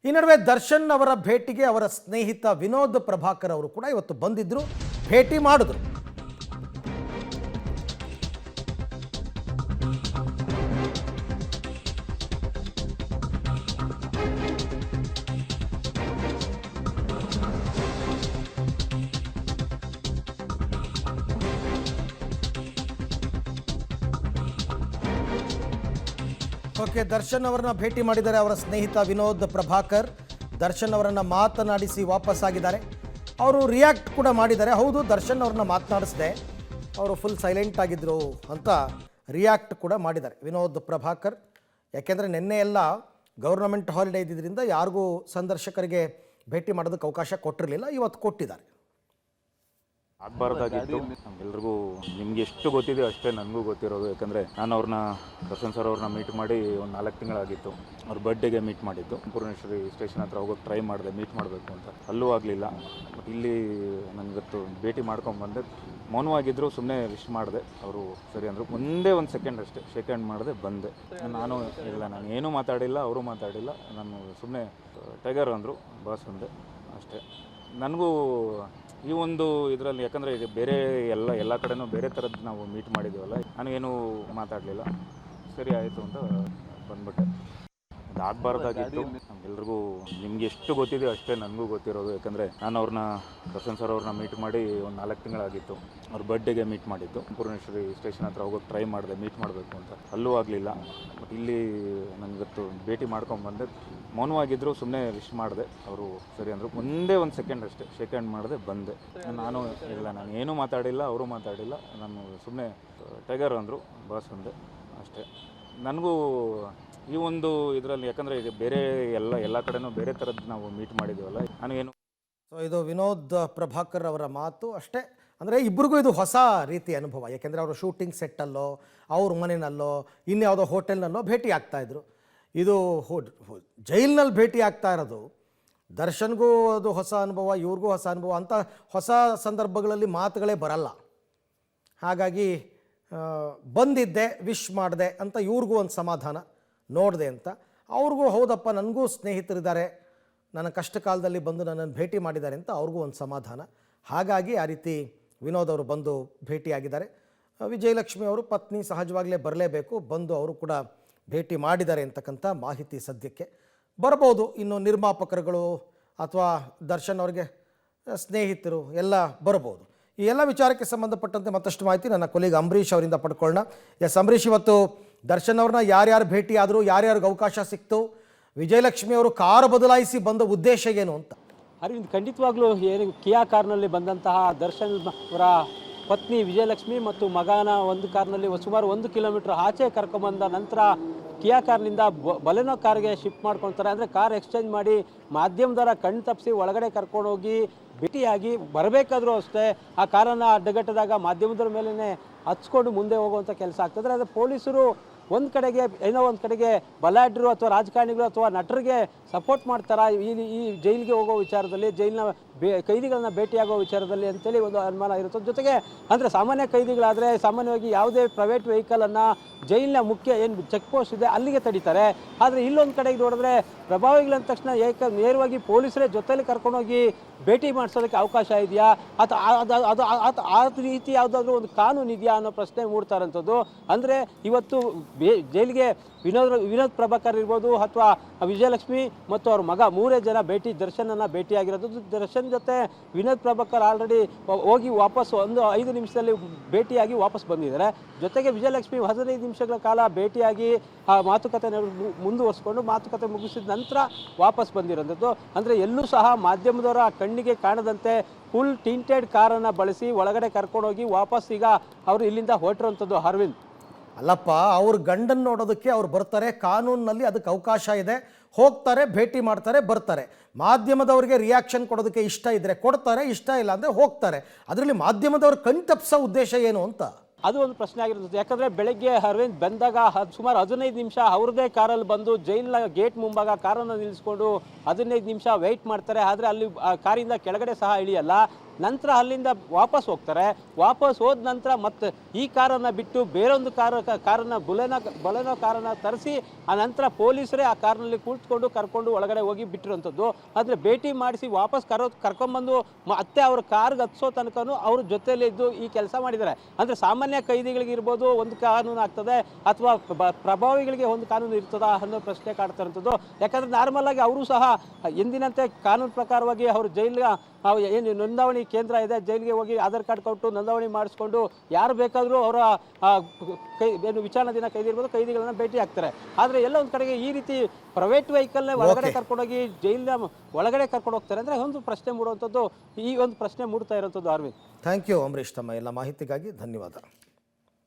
ಈ ನಡುವೆ ದರ್ಶನ್ ಅವರ ಭೇಟಿಗೆ ಅವರ ಸ್ನೇಹಿತ ವಿನೋದ್ ಪ್ರಭಾಕರ್ ಅವರು ಕೂಡ ಇವತ್ತು ಬಂದಿದ್ರು, ಭೇಟಿ ಮಾಡಿದ್ರು. ಓಕೆ, ದರ್ಶನ್ ಅವರನ್ನ ಭೇಟಿ ಮಾಡಿದ್ದಾರೆ ಅವರ ಸ್ನೇಹಿತ ವಿನೋದ್ ಪ್ರಭಾಕರ್. ದರ್ಶನ್ ಅವರನ್ನು ಮಾತನಾಡಿಸಿ ವಾಪಸ್ಸಾಗಿದ್ದಾರೆ. ಅವರು ರಿಯಾಕ್ಟ್ ಕೂಡ ಮಾಡಿದ್ದಾರೆ. ಹೌದು, ದರ್ಶನ್ ಅವ್ರನ್ನ ಮಾತನಾಡಿಸಿದೆ, ಅವರು ಫುಲ್ ಸೈಲೆಂಟ್ ಆಗಿದ್ದರು ಅಂತ ರಿಯಾಕ್ಟ್ ಕೂಡ ಮಾಡಿದ್ದಾರೆ ವಿನೋದ್ ಪ್ರಭಾಕರ್. ಯಾಕೆಂದರೆ ನಿನ್ನೆ ಎಲ್ಲ ಗೌರ್ನಮೆಂಟ್ ಹಾಲಿಡೇ ಇದ್ದಿದ್ದರಿಂದ ಯಾರಿಗೂ ಸಂದರ್ಶಕರಿಗೆ ಭೇಟಿ ಮಾಡೋದಕ್ಕೆ ಅವಕಾಶ ಕೊಟ್ಟಿರಲಿಲ್ಲ, ಇವತ್ತು ಕೊಟ್ಟಿದ್ದಾರೆ. ಆಗಬಾರ್ದಾಗಿತ್ತು. ಎಲ್ರಿಗೂ ನಿಮ್ಗೆ ಎಷ್ಟು ಗೊತ್ತಿದೆ ಅಷ್ಟೇ ನನಗೂ ಗೊತ್ತಿರೋದು. ಯಾಕಂದರೆ ನಾನು ಅವ್ರನ್ನ ದರ್ಶನ್ ಸರ್ ಅವ್ರನ್ನ ಮೀಟ್ ಮಾಡಿ ಒಂದು 4 ತಿಂಗಳಾಗಿತ್ತು. ಅವ್ರ ಬರ್ಡೇಗೆ ಮೀಟ್ ಮಾಡಿದ್ದು. ಪೂರ್ಣೇಶ್ವರಿ ಸ್ಟೇಷನ್ ಹತ್ರ ಹೋಗೋಕ್ಕೆ ಟ್ರೈ ಮಾಡಿದೆ ಮೀಟ್ ಮಾಡಬೇಕು ಅಂತ, ಅಲ್ಲೂ ಆಗಲಿಲ್ಲ. ಬಟ್ ಇಲ್ಲಿ ನನಗತ್ತು ಭೇಟಿ ಮಾಡ್ಕೊಂಬಂದೆ. ಮೌನವಾಗಿದ್ದರು, ಸುಮ್ಮನೆ ವಿಶ್ ಮಾಡಿದೆ. ಅವರು ಸರಿ ಅಂದರು. ಒಂದೇ ಒಂದು ಸೆಕೆಂಡ್ ಅಷ್ಟೇ ಶೇಕ್ ಹ್ಯಾಂಡ್ ಮಾಡಿದೆ, ಬಂದೆ. ನಾನು ಏನೂ ಮಾತಾಡಿಲ್ಲ, ಅವರು ಮಾತಾಡಿಲ್ಲ. ನಾನು ಸುಮ್ಮನೆ ಟೈಗರ್ ಅಂದರು, ಬಾಸ್ ಅಂದೆ ಅಷ್ಟೇ. ನನಗೂ ಈ ಒಂದು ಇದರಲ್ಲಿ ಯಾಕಂದರೆ ಈಗ ಬೇರೆ ಎಲ್ಲ ಕಡೆನೂ ಬೇರೆ ಥರದ್ದು ನಾವು ಮೀಟ್ ಮಾಡಿದ್ದೀವಲ್ಲ, ನನಗೇನು ಮಾತಾಡಲಿಲ್ಲ. ಸರಿ ಆಯಿತು ಅಂತ ಬಂದ್ಬಿಟ್ಟೆ. ಅದು ಆಗಬಾರ್ದಾಗಿತ್ತು. ಎಲ್ರಿಗೂ ನಿಮ್ಗೆ ಎಷ್ಟು ಗೊತ್ತಿದೆ ಅಷ್ಟೇ ನನಗೂ ಗೊತ್ತಿರೋದು. ಯಾಕಂದರೆ ನಾನು ಅವ್ರನ್ನ ದರ್ಶನ್ ಸರ್ ಅವ್ರನ್ನ ಮೀಟ್ ಮಾಡಿ ಒಂದು 4 ತಿಂಗಳಾಗಿತ್ತು. ಅವ್ರ ಬರ್ಡೇಗೆ ಮೀಟ್ ಮಾಡಿದ್ದು. ಪೂರ್ಣೇಶ್ವರಿ ಸ್ಟೇಷನ್ ಹತ್ರ ಹೋಗೋಕ್ಕೆ ಟ್ರೈ ಮಾಡಿದೆ ಮೀಟ್ ಮಾಡಬೇಕು ಅಂತ, ಅಲ್ಲೂ ಆಗಲಿಲ್ಲ. ಬಟ್ ಇಲ್ಲಿ ನನಗತ್ತು ಭೇಟಿ ಮಾಡ್ಕೊಂಬಂದೆ. ಮೌನವಾಗಿದ್ದರು, ಸುಮ್ಮನೆ ವಿಶ್ ಮಾಡಿದೆ. ಅವರು ಸರಿ ಅಂದರು. ಒಂದೇ ಒಂದು ಸೆಕೆಂಡ್ ಅಷ್ಟೇ ಶೇಕ್ ಹ್ಯಾಂಡ್ ಮಾಡಿದೆ, ಬಂದೆ. ನಾನು ಏನೂ ಮಾತಾಡಿಲ್ಲ, ಅವರು ಮಾತಾಡಿಲ್ಲ. ನಾನು ಸುಮ್ಮನೆ ಟೈಗರ್ ಅಂದರು, ಬಾಸ್ ಅಂದೆ ಅಷ್ಟೇ. ನನಗೂ ಈ ಒಂದು ಇದರಲ್ಲಿ ಯಾಕಂದರೆ ಈಗ ಬೇರೆ ಎಲ್ಲ ಕಡೆನೂ ಬೇರೆ ಥರದ್ದು ನಾವು ಮೀಟ್ ಮಾಡಿದ್ದೀವಲ್ಲ, ನನಗೇನು. ಸೊ ಇದು ವಿನೋದ್ ಪ್ರಭಾಕರ್ ಅವರ ಮಾತು ಅಷ್ಟೇ. ಅಂದರೆ ಇಬ್ಬರಿಗೂ ಇದು ಹೊಸ ರೀತಿಯ ಅನುಭವ. ಯಾಕೆಂದರೆ ಅವರು ಶೂಟಿಂಗ್ ಸೆಟ್ಟಲ್ಲೋ, ಅವ್ರ ಮನೆಯಲ್ಲೋ, ಇನ್ಯಾವುದೋ ಹೋಟೆಲ್ನಲ್ಲೋ ಭೇಟಿ ಆಗ್ತಾಯಿದ್ರು. ಇದು ಜೈಲ್ನಲ್ಲಿ ಭೇಟಿ ಆಗ್ತಾ ಇರೋದು ದರ್ಶನ್ಗೂ ಅದು ಹೊಸ ಅನುಭವ, ಇವ್ರಿಗೂ ಹೊಸ ಅನುಭವ. ಅಂತ ಹೊಸ ಸಂದರ್ಭಗಳಲ್ಲಿ ಮಾತುಗಳೇ ಬರಲ್ಲ. ಹಾಗಾಗಿ ಬಂದಿದ್ದೆ, ವಿಶ್ ಮಾಡಿದೆ ಅಂತ ಇವ್ರಿಗೂ ಒಂದು ಸಮಾಧಾನ, ನೋಡಿದೆ ಅಂತ. ಅವ್ರಿಗೂ ಹೌದಪ್ಪ, ನನಗೂ ಸ್ನೇಹಿತರಿದ್ದಾರೆ, ನನ್ನ ಕಷ್ಟ ಕಾಲದಲ್ಲಿ ಬಂದು ನನ್ನನ್ನು ಭೇಟಿ ಮಾಡಿದ್ದಾರೆ ಅಂತ ಅವ್ರಿಗೂ ಒಂದು ಸಮಾಧಾನ. ಹಾಗಾಗಿ ಆ ರೀತಿ ವಿನೋದ್ ಅವರು ಬಂದು ಭೇಟಿಯಾಗಿದ್ದಾರೆ. ವಿಜಯಲಕ್ಷ್ಮಿ ಅವರು ಪತ್ನಿ ಸಹಜವಾಗಲೇ ಬರಲೇಬೇಕು, ಬಂದು ಅವರು ಕೂಡ ಭೇಟಿ ಮಾಡಿದ್ದಾರೆ ಅಂತಕ್ಕಂಥ ಮಾಹಿತಿ ಸದ್ಯಕ್ಕೆ ಬರ್ಬೋದು. ಇನ್ನು ನಿರ್ಮಾಪಕರುಗಳು ಅಥವಾ ದರ್ಶನ್ ಅವರಿಗೆ ಸ್ನೇಹಿತರು ಎಲ್ಲ ಬರ್ಬೋದು. ಈ ಎಲ್ಲ ವಿಚಾರಕ್ಕೆ ಸಂಬಂಧಪಟ್ಟಂತೆ ಮತ್ತಷ್ಟು ಮಾಹಿತಿ ನನ್ನ ಕೊಲೀಗ್ ಅಂಬರೀಷ್ ಅವರಿಂದ ಪಡ್ಕೊಳ್ಳೋಣ. ಅಂಬರೀಷ್, ಇವತ್ತು ದರ್ಶನ್ ಅವ್ರನ್ನ ಯಾರ್ಯಾರು ಭೇಟಿ ಆದರೂ, ಯಾರ್ಯಾರಿಗೆ ಅವಕಾಶ ಸಿಕ್ತು, ವಿಜಯಲಕ್ಷ್ಮಿ ಅವರು ಕಾರು ಬದಲಾಯಿಸಿ ಬಂದ ಉದ್ದೇಶ ಏನು ಅಂತ? ಅರವಿಂದ್, ಖಂಡಿತವಾಗ್ಲೂ ಏನು ಕಿಯಾ ಕಾರ್ನಲ್ಲಿ ಬಂದಂತಹ ದರ್ಶನ್ ಅವರ ಪತ್ನಿ ವಿಜಯಲಕ್ಷ್ಮಿ ಮತ್ತು ಮಗನ ಒಂದು ಕಾರ್ನಲ್ಲಿ ಸುಮಾರು 1 ಕಿಲೋಮೀಟರ್ ಆಚೆ ಕರ್ಕೊಂಬಂದ ನಂತರ ಕಿಯಾ ಕಾರ್ನಿಂದ ಬಲೆನೋ ಕಾರ್ಗೆ ಶಿಫ್ಟ್ ಮಾಡ್ಕೊಳ್ತಾರೆ. ಅಂದರೆ ಕಾರ್ ಎಕ್ಸ್ಚೇಂಜ್ ಮಾಡಿ ಮಾಧ್ಯಮದವರ ಕಣ್ಣು ತಪ್ಪಿಸಿ ಒಳಗಡೆ ಕರ್ಕೊಂಡೋಗಿ ಭೇಟಿಯಾಗಿ ಬರಬೇಕಾದ್ರೂ ಅಷ್ಟೇ ಆ ಕಾರನ್ನು ಅಡ್ಡಗಟ್ಟದಾಗ ಮಾಧ್ಯಮದವ್ರ ಮೇಲೇ ಹಚ್ಕೊಂಡು ಮುಂದೆ ಹೋಗುವಂಥ ಕೆಲಸ ಆಗ್ತದೆ. ಆದರೆ ಪೊಲೀಸರು ಒಂದು ಕಡೆಗೆ ಏನೋ ಒಂದು ಕಡೆಗೆ ಬಲಾಢ್ಯರು ಅಥವಾ ರಾಜಕಾರಣಿಗಳು ಅಥವಾ ನಟರಿಗೆ ಸಪೋರ್ಟ್ ಮಾಡ್ತಾರಾ ಈ ಜೈಲಿಗೆ ಹೋಗೋ ವಿಚಾರದಲ್ಲಿ, ಜೈಲಿನ ಕೈದಿಗಳನ್ನ ಭೇಟಿಯಾಗೋ ವಿಚಾರದಲ್ಲಿ ಅಂತೇಳಿ ಒಂದು ಅನುಮಾನ ಇರುತ್ತೆ. ಜೊತೆಗೆ ಅಂದರೆ ಸಾಮಾನ್ಯ ಕೈದಿಗಳಾದರೆ ಸಾಮಾನ್ಯವಾಗಿ ಯಾವುದೇ ಪ್ರೈವೇಟ್ ವೆಹಿಕಲನ್ನು ಜೈಲಿನ ಮುಖ್ಯ ಏನು ಚೆಕ್ ಪೋಸ್ಟ್ ಇದೆ ಅಲ್ಲಿಗೆ ತಡೀತಾರೆ. ಆದರೆ ಇಲ್ಲೊಂದು ಕಡೆಗೆ ನೋಡಿದ್ರೆ ಪ್ರಭಾವಿಗಳಂದ ತಕ್ಷಣ ನೇರವಾಗಿ ಪೊಲೀಸರೇ ಜೊತೆಯಲ್ಲಿ ಕರ್ಕೊಂಡೋಗಿ ಭೇಟಿ ಮಾಡಿಸೋದಕ್ಕೆ ಅವಕಾಶ ಇದೆಯಾ ಅಥವಾ ಆ ರೀತಿ ಯಾವುದಾದ್ರೂ ಒಂದು ಕಾನೂನು ಇದೆಯಾ ಅನ್ನೋ ಪ್ರಶ್ನೆ ಮೂಡ್ತಾ ಇರೋಂಥದ್ದು. ಅಂದರೆ ಇವತ್ತು ಜೈಲಿಗೆ ವಿನೋದ್ ಪ್ರಭಾಕರ್ ಇರ್ಬೋದು ಅಥವಾ ವಿಜಯಲಕ್ಷ್ಮಿ ಮತ್ತು ಅವ್ರ ಮಗ 3 ಜನ ದರ್ಶನನ್ನು ಭೇಟಿಯಾಗಿರೋದು. ದರ್ಶನ್ ಜೊತೆ ವಿನೋದ್ ಪ್ರಭಾಕರ್ ಆಲ್ರೆಡಿ ಹೋಗಿ ವಾಪಸ್ ಒಂದು 5 ನಿಮಿಷದಲ್ಲಿ ಭೇಟಿಯಾಗಿ ವಾಪಸ್ ಬಂದಿದ್ದಾರೆ. ಜೊತೆಗೆ ವಿಜಯಲಕ್ಷ್ಮಿ 15 ನಿಮಿಷಗಳ ಕಾಲ ಭೇಟಿಯಾಗಿ ಆ ಮಾತುಕತೆ ಮುಂದುವರಿಸ್ಕೊಂಡು ಮಾತುಕತೆ ಮುಗಿಸಿದ ನಂತರ ವಾಪಸ್ ಬಂದಿರೋಂಥದ್ದು. ಅಂದರೆ ಎಲ್ಲೂ ಸಹ ಮಾಧ್ಯಮದವರ ಕಣ್ಣಿಗೆ ಕಾಣದಂತೆ ಫುಲ್ ಟಿಂಟೆಡ್ ಕಾರನ್ನು ಬಳಸಿ ಒಳಗಡೆ ಕರ್ಕೊಂಡೋಗಿ ವಾಪಸ್ ಈಗ ಅವರು ಇಲ್ಲಿಂದ ಹೊರಟಿರೋಂಥದ್ದು. ಅರವಿಂದ್, ಅಲ್ಲಪ್ಪ, ಅವ್ರ ಗಂಡನ್ನು ನೋಡೋದಕ್ಕೆ ಅವ್ರು ಬರ್ತಾರೆ, ಕಾನೂನಿನಲ್ಲಿ ಅದಕ್ಕೆ ಅವಕಾಶ ಇದೆ, ಹೋಗ್ತಾರೆ, ಭೇಟಿ ಮಾಡ್ತಾರೆ, ಬರ್ತಾರೆ. ಮಾಧ್ಯಮದವ್ರಿಗೆ ರಿಯಾಕ್ಷನ್ ಕೊಡೋದಕ್ಕೆ ಇಷ್ಟ ಇದ್ದರೆ ಕೊಡ್ತಾರೆ, ಇಷ್ಟ ಇಲ್ಲ ಅಂದರೆ ಹೋಗ್ತಾರೆ. ಅದರಲ್ಲಿ ಮಾಧ್ಯಮದವ್ರ ಕಣ್ ತಪ್ಪಿಸೋ ಉದ್ದೇಶ ಏನು ಅಂತ ಅದು ಒಂದು ಪ್ರಶ್ನೆ ಆಗಿರ್ತದೆ. ಯಾಕಂದರೆ ಬೆಳಗ್ಗೆ ಅರವಿಂದ್ ಬಂದಾಗ ಸುಮಾರು 15 ನಿಮಿಷ ಅವ್ರದ್ದೇ ಕಾರಲ್ಲಿ ಬಂದು ಜೈಲಿನ ಗೇಟ್ ಮುಂಭಾಗ ಕಾರನ್ನು ನಿಲ್ಲಿಸ್ಕೊಂಡು 15 ನಿಮಿಷ ವೆಯ್ಟ್ ಮಾಡ್ತಾರೆ. ಆದರೆ ಅಲ್ಲಿ ಕಾರಿಂದ ಕೆಳಗಡೆ ಸಹ ಇಳಿಯಲ್ಲ. ನಂತರ ಅಲ್ಲಿಂದ ವಾಪಸ್ ಹೋಗ್ತಾರೆ. ವಾಪಸ್ ಹೋದ ನಂತರ ಮತ್ತೆ ಈ ಕಾರನ್ನು ಬಿಟ್ಟು ಬೇರೊಂದು ಕಾರನ್ನು ಬೊಲೆನೋ ಕಾರನ್ನು ತರಿಸಿ ಆ ನಂತರ ಪೊಲೀಸರೇ ಆ ಕಾರ್ನಲ್ಲಿ ಕೂತ್ಕೊಂಡು ಕರ್ಕೊಂಡು ಒಳಗಡೆ ಹೋಗಿ ಬಿಟ್ಟಿರುವಂಥದ್ದು. ಆದರೆ ಭೇಟಿ ಮಾಡಿಸಿ ವಾಪಸ್ ಕರ್ಕೊಂಬಂದು ಮತ್ತೆ ಅವ್ರ ಕಾರ್ಗೆ ಹತ್ಸೋ ತನಕನೂ ಅವ್ರ ಜೊತೆಯಲ್ಲೇ ಇದ್ದು ಈ ಕೆಲಸ ಮಾಡಿದ್ದಾರೆ. ಅಂದರೆ ಸಾಮಾನ್ಯ ಕೈದಿಗಳಿಗಿರ್ಬೋದು ಒಂದು ಕಾನೂನು ಆಗ್ತದೆ, ಅಥವಾ ಪ್ರಭಾವಿಗಳಿಗೆ ಒಂದು ಕಾನೂನು ಇರ್ತದಾ ಅನ್ನೋ ಪ್ರಶ್ನೆ ಕಾಡ್ತಿರೋಂಥದ್ದು. ಯಾಕಂದರೆ ನಾರ್ಮಲ್ ಆಗಿ ಅವರು ಸಹ ಎಂದಿನಂತೆ ಕಾನೂನು ಪ್ರಕಾರವಾಗಿ ಅವರು ಜೈಲಿಗೆ ಏನು ನೋಂದಾವಣಿ ಕೇಂದ್ರ ಇದೆ, ಜೈಲಿಗೆ ಹೋಗಿ ಆಧಾರ್ ಕಾರ್ಡ್ ಕೊಟ್ಟು ನೋಂದಾವಣಿ ಮಾಡಿಸ್ಕೊಂಡು ಯಾರು ಬೇಕಾದರೂ ಅವರ ಏನು ವಿಚಾರಣಾಧೀನ ಕೈದಿ ಇರ್ಬೋದು ಕೈದಿಗಳನ್ನ ಭೇಟಿ ಆಗ್ತಾರೆ. ಆದರೆ ಎಲ್ಲ ಒಂದು ಕಡೆಗೆ ಈ ರೀತಿ ಪ್ರೈವೇಟ್ ವೆಹಿಕಲ್ನ ಒಳಗಡೆ ಕರ್ಕೊಂಡೋಗಿ ಜೈಲಿನ ಒಳಗಡೆ ಕರ್ಕೊಂಡು ಹೋಗ್ತಾರೆ ಅಂದರೆ ಒಂದು ಪ್ರಶ್ನೆ ಮೂಡುವಂಥದ್ದು, ಈ ಒಂದು ಪ್ರಶ್ನೆ ಮೂಡ್ತಾ ಇರೋಂಥದ್ದು. ಅರವಿಂದ್, ಥ್ಯಾಂಕ್ ಯು ಅಂಬರೀಶ್, ತಮ್ಮ ಎಲ್ಲ ಮಾಹಿತಿಗಾಗಿ ಧನ್ಯವಾದ.